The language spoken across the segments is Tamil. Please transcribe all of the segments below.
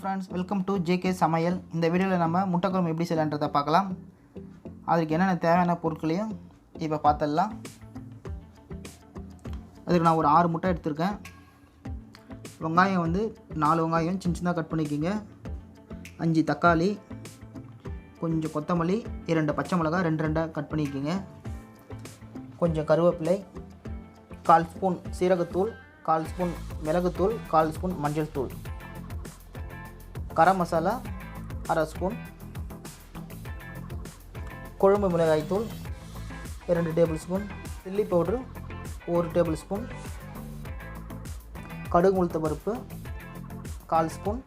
friends, welcome to JK Samayal. இந்த வீடியோல நம்ம முட்டை குழம்பு எப்படி செய்யலாம்ன்றத பார்க்கலாம். அதுக்கு என்னென்ன தேவையான பொருட்களையும் இப்போ பார்த்தறலாம். அதுக்கு நான் ஒரு 6 முட்டை எடுத்துர்க்கேன். வெங்காயம் வந்து 4 வெங்காயம் சின்ன சின்னதா கட் பண்ணிக்கங்க. 5 தக்காளி, கொஞ்சம் கொத்தமல்லி, 2 பச்சை மிளகாய் 2 கட் பண்ணிக்கங்க. கொஞ்சம் கருவேப்பிலை, 1/4 ஸ்பூன் சீரகத்தூள், 1/4 ஸ்பூன் மிளகுத்தூள், 1/4 ஸ்பூன் மஞ்சள் தூள், கரம் மசாலா 1/2 ஸ்பூன், குழம்பு மிளகாய் தூள் 2 table spoon, chilli powder 1 table spoon, கடுகு உளுத்த பருப்பு 1/4 ஸ்பூன்,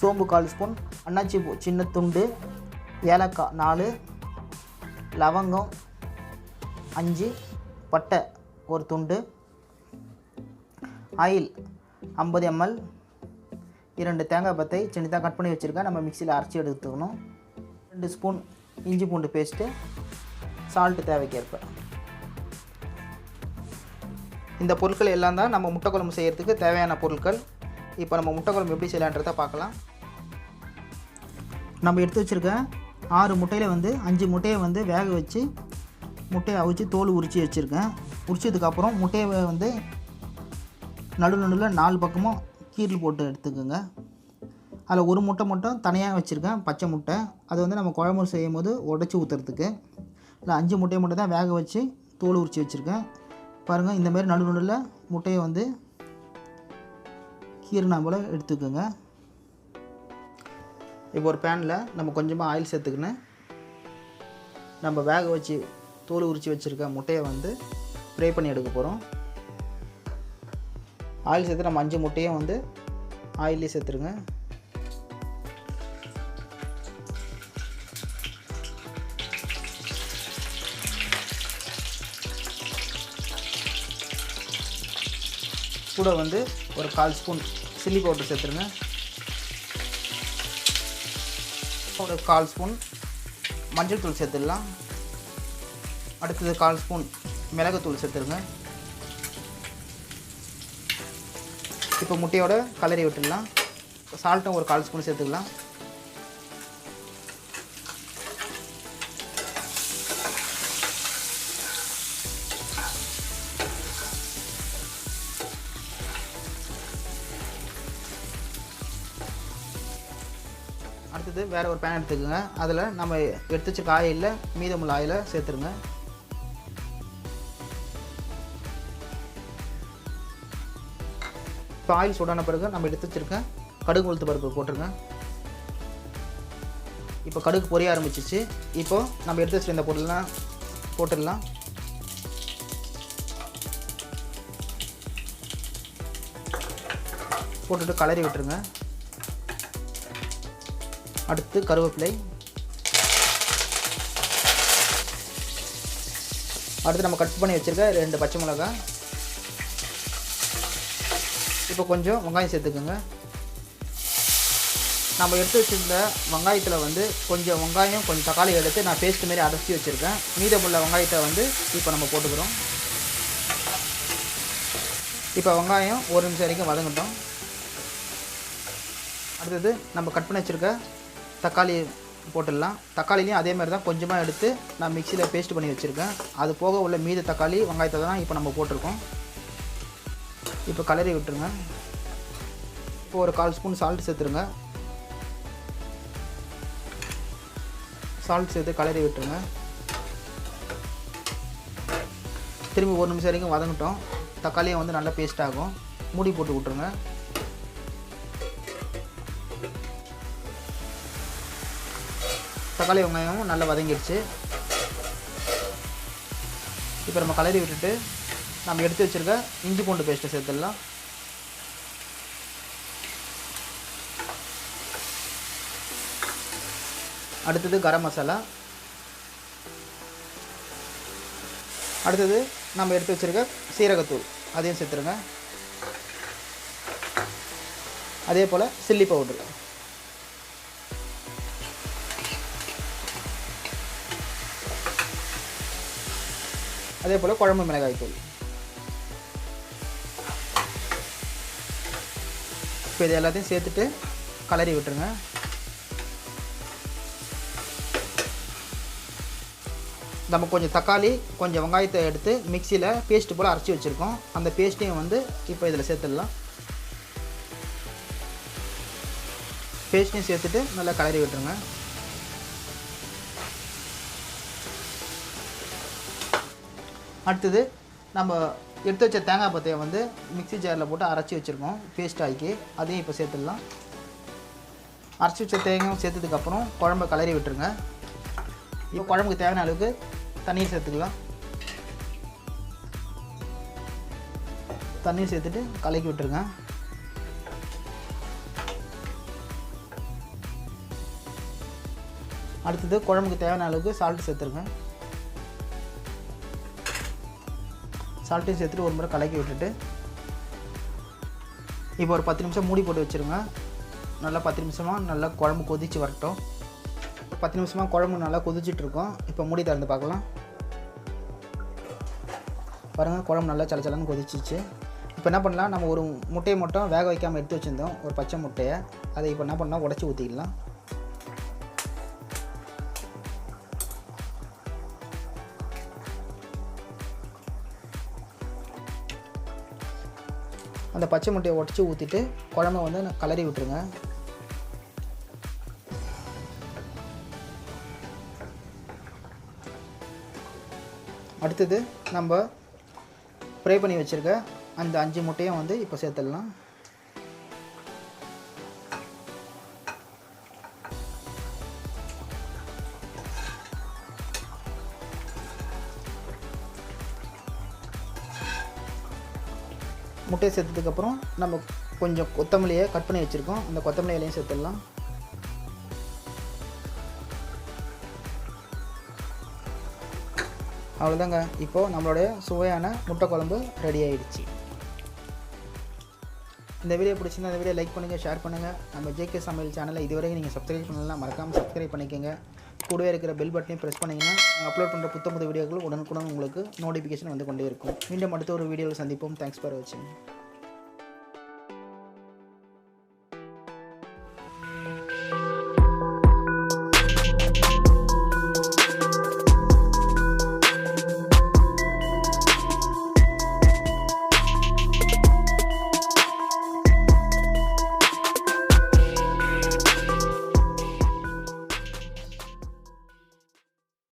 சோம்பு 1/4 ஸ்பூன், அன்னாச்சி பூ சின்ன துண்டு, ஏலக்காய் 4, லவங்கம் 5, பட்டை 1 துண்டு, ஆயில் 50 ml, 2 தேங்காய் பத்தை சின்னதாக கட் பண்ணி வச்சுருக்கேன். நம்ம மிக்சியில் அரைச்சி எடுத்துக்கணும். 2 ஸ்பூன் இஞ்சி பூண்டு பேஸ்ட்டு, சால்ட்டு தேவைக்கேற்ப. இந்த பொருட்கள் எல்லாம் தான் நம்ம முட்டை குழம்பு செய்கிறதுக்கு தேவையான பொருட்கள். இப்போ நம்ம முட்டை குழம்பு எப்படி செய்யலான்றதை பார்க்கலாம். நம்ம எடுத்து வச்சுருக்க 6 முட்டையில் வந்து 5 முட்டையை வந்து வேக வச்சு முட்டையை அவிச்சு தோல் உரித்து வச்சுருக்கேன். உரிச்சதுக்கப்புறம் முட்டையை வந்து நடுவில் 4 பக்கமும் கீரல் போட்டு எடுத்துக்கோங்க. அதில் ஒரு முட்டை மட்டும் தனியாக வச்சுருக்கேன், பச்சை முட்டை. அது வந்து நம்ம குழம்பு செய்யும் போது உடச்சி ஊற்றுறதுக்கு. இல்லை 5 முட்டையை மட்டும் தான் வேக வச்சு தோல் உரித்து வச்சுருக்கேன். பாருங்கள், இந்தமாரி நடுவில் முட்டையை வந்து கீரனா போல் எடுத்துக்கோங்க. இப்போ ஒரு பேனில் நம்ம கொஞ்சமாக ஆயில் சேர்த்துக்கின்னு நம்ம வேக வச்சு தோல் உரித்து வச்சுருக்க முட்டையை வந்து ஃப்ரை பண்ணி எடுக்க போகிறோம். ஆயில் சேர்த்து நம்ம 5 முட்டையும் வந்து ஆயிலே சேர்த்துருங்க. கூட வந்து ஒரு 1/4 ஸ்பூன் சில்லி பவுடர் சேர்த்துருங்க. ஒரு 1/4 ஸ்பூன் மஞ்சள் தூள் சேர்த்துடலாம். அடுத்தது 1/4 ஸ்பூன் மிளகுத்தூள் சேர்த்துருங்க. இப்போ முட்டையோட கலரி விட்டுடலாம். சால்ட்டும் ஒரு 1/4 ஸ்பூன் சேர்த்துக்கலாம். அடுத்தது வேறு ஒரு பேன் எடுத்துக்கோங்க. அதில் நம்ம எடுத்து வச்சுருக்க ஆயிலில் மீதமுள்ள ஆயிலை சேர்த்துருங்க. இப்போ ஆயில் சூடான பிறகு நம்ம எடுத்து வச்சுருக்க கடுகு உளுத்த பருப்பு போட்டுருங்க. இப்போ கடுகு பொரிய ஆரம்பிச்சிச்சு. இப்போது நம்ம எடுத்து வச்சுருந்த பொருள்லாம் போட்டுடலாம். போட்டுட்டு கலரி விட்டுருங்க. அடுத்து கருவேப்பிலை, அடுத்து நம்ம கட் பண்ணி வச்சுருக்க 2 பச்சை மிளகாய். இப்போ கொஞ்சம் வெங்காயம் சேர்த்துக்குங்க. நம்ம எடுத்து வச்சுருந்த வெங்காயத்தில் வந்து கொஞ்சம் வெங்காயம் கொஞ்சம் தக்காளி எடுத்து நான் பேஸ்ட் மாரி அரைச்சி வச்சுருக்கேன். மீதமுள்ள வெங்காயத்தை வந்து இப்போ நம்ம போட்டுக்கிறோம். இப்போ வெங்காயம் 1 நிமிஷம் வரைக்கும் வதங்கட்டும். அடுத்தது நம்ம கட் பண்ணி வச்சுருக்க தக்காளி போட்டுடலாம். தக்காளிலையும் அதே மாதிரி தான் கொஞ்சமாக எடுத்து நான் மிக்சியில் பேஸ்ட் பண்ணி வச்சுருக்கேன். அது போக உள்ள மீத தக்காளி வெங்காயத்தை தான் இப்போ நம்ம போட்டிருக்கோம். இப்போ கலரி விட்டுருங்க. இப்போ ஒரு 1/4 ஸ்பூன் சால்ட் சேர்த்துருங்க. சால்ட் சேர்த்து கலரி விட்டுருங்க. திரும்பி 1 நிமிஷம் வரைக்கும் வதங்கட்டும். தக்காளியும் வந்து நல்லா பேஸ்ட் ஆகும். மூடி போட்டு விட்ருங்க. தக்காளி வெங்காயமும் நல்லா வதங்கிடுச்சு. இப்போ நம்ம கலரி விட்டுட்டு நம்ம எடுத்து வச்சுருக்க இஞ்சி பூண்டு பேஸ்ட்டை சேர்த்துடலாம். அடுத்தது கரம் மசாலா. அடுத்தது நம்ம எடுத்து வச்சுருக்க சீரகத்தூள் அதையும் சேர்த்துருங்க. அதே போல் சில்லி பவுடர், அதே போல் குழம்பு மிளகாய் தூள். இப்போ இது எல்லாத்தையும் சேர்த்துட்டு கலரி விட்டுருங்க. நம்ம கொஞ்சம் தக்காளி கொஞ்சம் வெங்காயத்தை எடுத்து மிக்சியில் பேஸ்ட்டு போல் அரைச்சி வச்சுருக்கோம். அந்த பேஸ்ட்டையும் வந்து இப்போ இதில் சேர்த்துடலாம். பேஸ்ட்டையும் சேர்த்துட்டு நல்லா கலரி விட்டுருங்க. அடுத்தது நம்ம எடுத்து வச்ச தேங்காய் பத்தையை வந்து மிக்சி ஜாரில் போட்டு அரைச்சி வச்சுருக்கோம் பேஸ்ட் ஆக்கி, அதையும் இப்போ சேர்த்துடலாம். அரைச்சி வச்ச தேங்காயும் சேர்த்ததுக்கப்புறம் குழம்பை கலரி விட்டுருங்க. இப்போ குழம்புக்கு தேவையான அளவுக்கு தண்ணீர் சேர்த்துக்கலாம். தண்ணீர் சேர்த்துட்டு கலக்கி விட்டுருங்க. அடுத்தது குழம்புக்கு தேவையான அளவுக்கு சால்ட் சேர்த்துருங்க. சால்ட்டையும் சேர்த்துட்டு ஒரு முறை கலக்கி விட்டுட்டு இப்போ ஒரு 10 நிமிஷம் மூடி போட்டு வச்சுருங்க. நல்லா 10 நிமிஷமாக நல்லா குழம்பு கொதித்து வரட்டும். 10 நிமிஷமாக குழம்பு நல்லா கொதிச்சிட்ருக்கோம். இப்போ மூடி திறந்து பார்க்கலாம். பாருங்கள், குழம்பு நல்லா சலச்சலன்னு கொதிச்சிச்சு. இப்போ என்ன பண்ணலாம், நம்ம ஒரு முட்டையை மட்டும் வேக வைக்காமல் எடுத்து வச்சுருந்தோம், ஒரு பச்சை முட்டையை. அதை இப்போ என்ன பண்ணலாம், உடச்சி ஊற்றிக்கலாம். அந்த பச்சை முட்டையை உடச்சி ஊற்றிட்டு குழம்பை வந்து கலரி விட்டுருங்க. அடுத்தது நம்ம ஃப்ரை பண்ணி வச்சுருக்க அந்த 5 முட்டையும் வந்து இப்போ சேர்த்துடலாம். முட்டையை சேர்த்ததுக்கப்புறம் நம்ம கொஞ்சம் கொத்தமல்லியை கட் பண்ணி வச்சுருக்கோம், அந்த கொத்தமல்லி இலையும் சேர்த்துடலாம். அவ்வளோதாங்க, இப்போது நம்மளுடைய சுவையான முட்டை குழம்பு ரெடி ஆகிடுச்சு. இந்த வீடியோ பிடிச்சிருந்தா இந்த வீடியோ லைக் பண்ணுங்கள், ஷேர் பண்ணுங்கள். நம்ம ஜேகே சமையல் சேனலை இதுவரைக்கும் நீங்கள் சப்ஸ்கிரைப் பண்ணலாம், மறக்காமல் சப்ஸ்கிரைப் பண்ணிக்கோங்க. கூடவே இருக்கிற பெல் பட்டனையும் ப்ரெஸ் பண்ணிங்கன்னா அப்லோட் பண்ணுற புத்தம் புது வீடியோக்கள் உடனுக்குடன் உங்களுக்கு நோட்டிஃபிகேஷன் வந்து கொண்டே இருக்கும். மீண்டும் அடுத்த ஒரு வீடியோவில் சந்திப்போம். தேங்க்ஸ் ஃபார் வாட்சிங்.